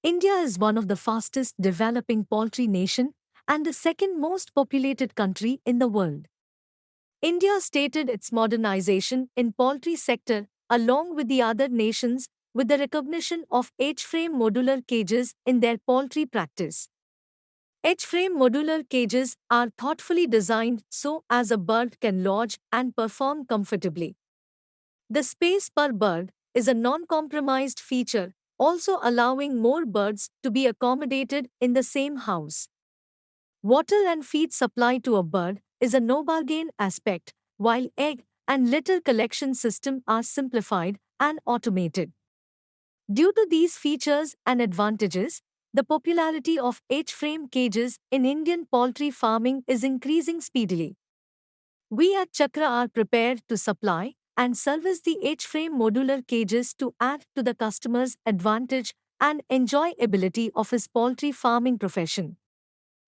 India is one of the fastest developing poultry nation and the second most populated country in the world. India stated its modernization in poultry sector along with the other nations with the recognition of H-frame modular cages in their poultry practice. H-frame modular cages are thoughtfully designed so as a bird can lodge and perform comfortably. The space per bird is a non-compromised feature, also allowing more birds to be accommodated in the same house. Water and feed supply to a bird is a no-bargain aspect, while egg and litter collection system are simplified and automated. Due to these features and advantages, the popularity of H-frame cages in Indian poultry farming is increasing speedily. We at Chakra are prepared to supply and service the H-frame modular cages to add to the customer's advantage and enjoyability of his poultry farming profession.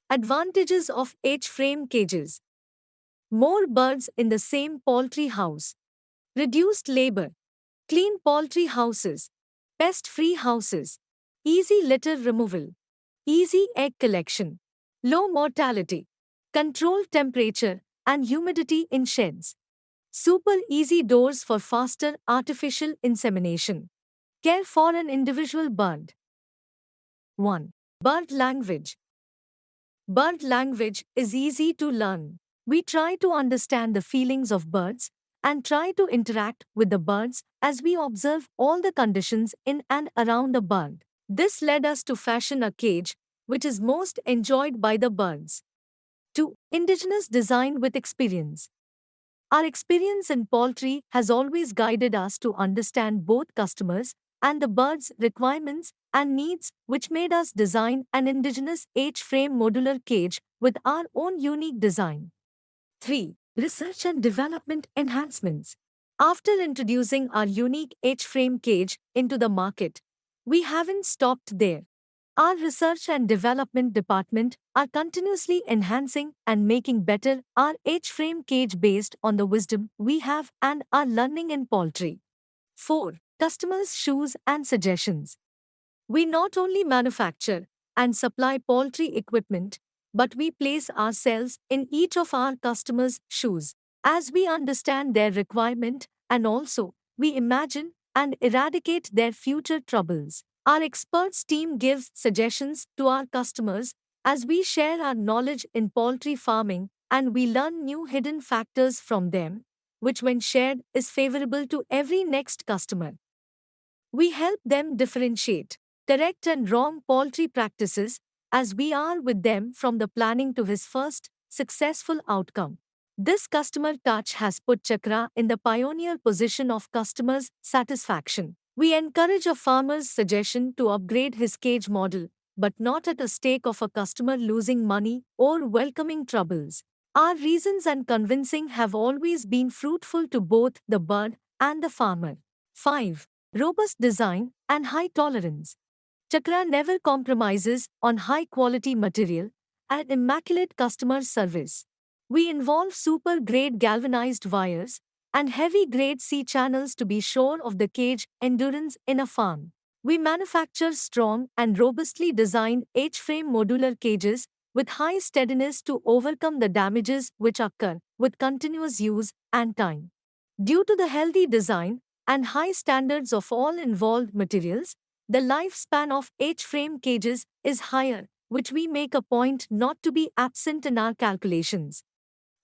Advantages of H-frame cages: more birds in the same poultry house, reduced labor, clean poultry houses, pest-free houses, easy litter removal, easy egg collection, low mortality, controlled temperature and humidity in sheds, super easy doors for faster artificial insemination. Care for an individual bird. 1. Bird language. Bird language is easy to learn. We try to understand the feelings of birds and try to interact with the birds as we observe all the conditions in and around a bird. This led us to fashion a cage which is most enjoyed by the birds. 2. Indigenous design with experience. Our experience in poultry has always guided us to understand both customers and the birds' requirements and needs, which made us design an indigenous H-frame modular cage with our own unique design. 3. Research and development enhancements. After introducing our unique H-frame cage into the market, we haven't stopped there. Our research and development department are continuously enhancing and making better our H-frame cage based on the wisdom we have and are learning in poultry. 4. Customers' shoes and suggestions. We not only manufacture and supply poultry equipment, but we place ourselves in each of our customers' shoes as we understand their requirement and also we imagine and eradicate their future troubles. Our experts team gives suggestions to our customers as we share our knowledge in poultry farming and we learn new hidden factors from them, which when shared is favorable to every next customer. We help them differentiate correct and wrong poultry practices as we are with them from the planning to his first successful outcome. This customer touch has put Chakra in the pioneer position of customers' satisfaction. We encourage a farmer's suggestion to upgrade his cage model, but not at a stake of a customer losing money or welcoming troubles. Our reasons and convincing have always been fruitful to both the bird and the farmer. 5. Robust design and high tolerance. Chakra never compromises on high-quality material and immaculate customer service. We involve super-grade galvanized wires and heavy-grade C-channels to be sure of the cage endurance in a farm. We manufacture strong and robustly designed H-frame modular cages with high steadiness to overcome the damages which occur with continuous use and time. Due to the healthy design and high standards of all involved materials, the lifespan of H-frame cages is higher, which we make a point not to be absent in our calculations.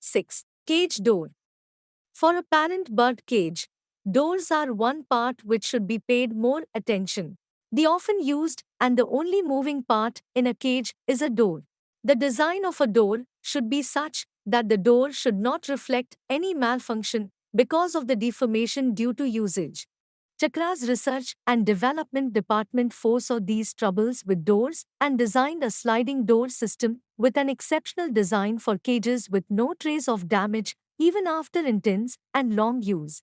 6. Cage door. For a parent bird cage, doors are one part which should be paid more attention. The often used and the only moving part in a cage is a door. The design of a door should be such that the door should not reflect any malfunction because of the deformation due to usage. Chakra's research and development department foresaw these troubles with doors and designed a sliding door system with an exceptional design for cages with no trace of damage even after intense and long use.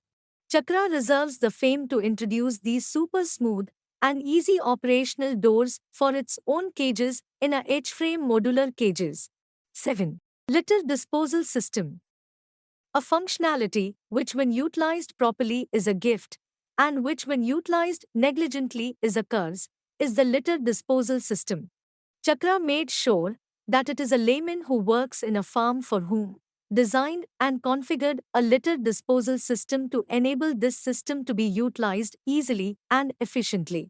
Chakra reserves the fame to introduce these super smooth and easy operational doors for its own cages in a H-frame modular cages. 7. Litter disposal system. A functionality which when utilized properly is a gift and which when utilized negligently is a curse, is the litter disposal system. Chakra made sure that it is a layman who works in a farm for whom designed and configured a litter disposal system to enable this system to be utilized easily and efficiently.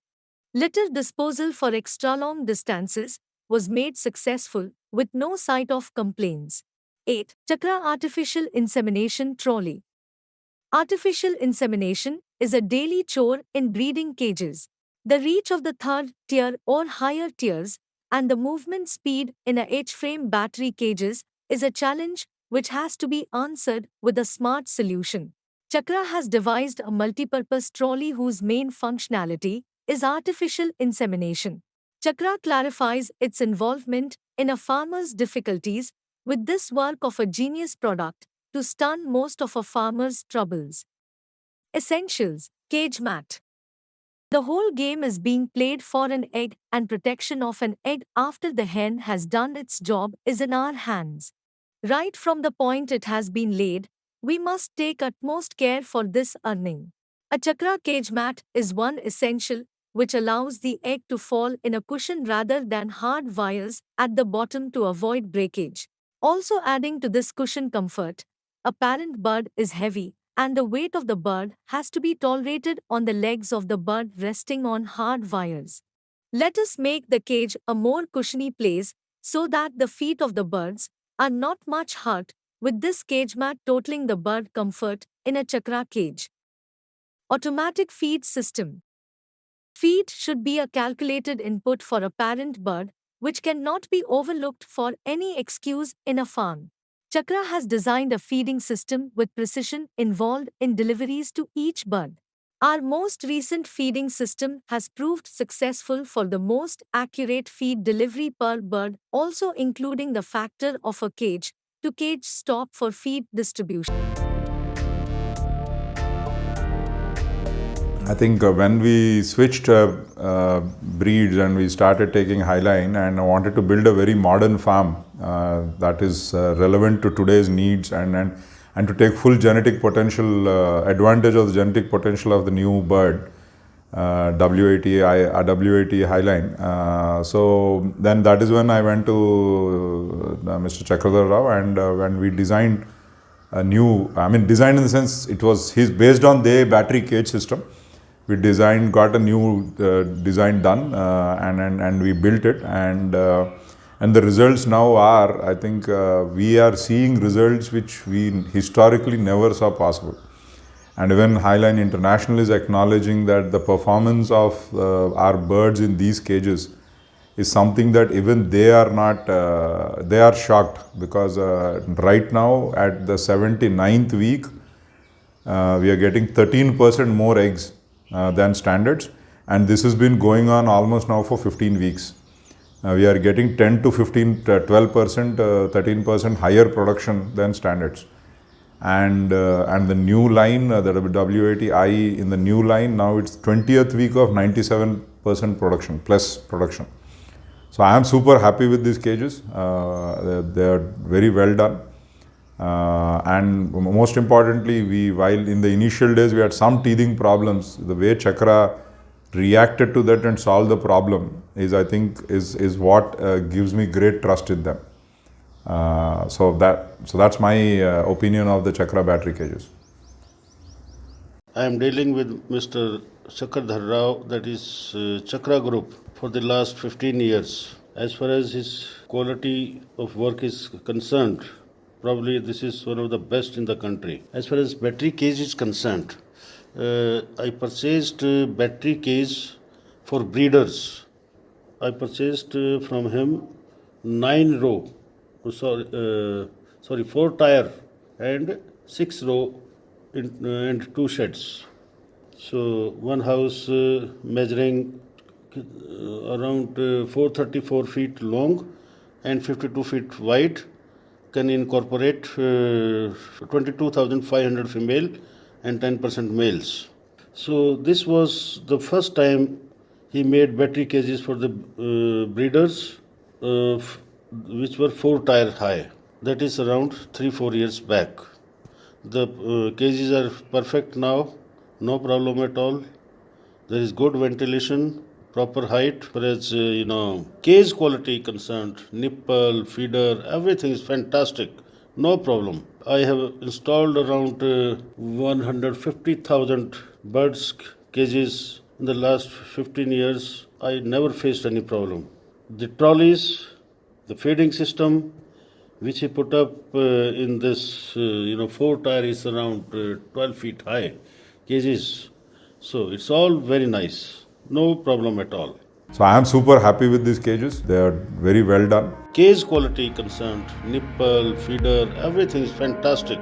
Litter disposal for extra long distances was made successful with no sight of complaints. 8. Chakra Artificial Insemination Trolley. Artificial insemination is a daily chore in breeding cages. The reach of the third tier or higher tiers and the movement speed in a H-frame battery cages is a challenge which has to be answered with a smart solution. Chakra has devised a multipurpose trolley whose main functionality is artificial insemination. Chakra clarifies its involvement in a farmer's difficulties with this work of a genius product to stun most of a farmer's troubles. Essentials: cage mat. The whole game is being played for an egg, and protection of an egg after the hen has done its job is in our hands. Right from the point it has been laid, we must take utmost care for this earning. A chakra cage mat is one essential which allows the egg to fall in a cushion rather than hard wires at the bottom to avoid breakage. Also adding to this cushion comfort, a parent bird is heavy and the weight of the bird has to be tolerated on the legs of the bird resting on hard wires. Let us make the cage a more cushiony place so that the feet of the birds are not much hurt, with this cage mat totaling the bird comfort in a chakra cage. Automatic feed system. Feed should be a calculated input for a parent bird, which cannot be overlooked for any excuse in a farm. Chakra has designed a feeding system with precision involved in deliveries to each bird. Our most recent feeding system has proved successful for the most accurate feed delivery per bird, also including the factor of a cage to cage stop for feed distribution. I think when we switched breeds and we started taking Highline, and I wanted to build a very modern farm that is relevant to today's needs and to take full genetic potential, advantage of the genetic potential of the new bird, W80 Highline. So then that is when I went to Mr. Chakradhar Rao, and when we designed a new, designed in the sense he's based on the battery cage system. We got a new design done, and we built it, and the results now are, I think, we are seeing results which we historically never saw possible. And even Highline International is acknowledging that the performance of our birds in these cages is something that even they are not, they are shocked, because right now at the 79th week, we are getting 13% more eggs than standards, and this has been going on almost now for 15 weeks. We are getting 10 to 15, 12%, 13% higher production than standards. And the new line, the W80i in the new line, now it's 20th week of 97% production, plus production. So I am super happy with these cages. They are very well done. And most importantly, while in the initial days we had some teething problems, the way Chakra reacted to that and solved the problem is, I think, is what gives me great trust in them. So that's my opinion of the Chakra battery cages. I am dealing with Mr. Chakradhar Rao, that is Chakra Group, for the last 15 years. As far as his quality of work is concerned, probably this is one of the best in the country. As far as battery cage is concerned, I purchased battery cage for breeders. I purchased from him 4 tire and 6 row and 2 sheds. So one house measuring around 434 feet long and 52 feet wide can incorporate 22,500 female and 10% males. So this was the first time he made battery cages for the breeders, which were 4 tire high. That is around 3-4 years back. The cages are perfect now, no problem at all. There is good ventilation, proper height. Whereas, cage quality concerned, nipple, feeder, everything is fantastic. No problem. I have installed around 150,000 birds cages in the last 15 years. I never faced any problem. The trolleys, the feeding system, which he put up in this, 4 tier is around 12 feet high cages. So it's all very nice. No problem at all. So I am super happy with these cages. They are very well done. Cage quality concerned, nipple, feeder, everything is fantastic.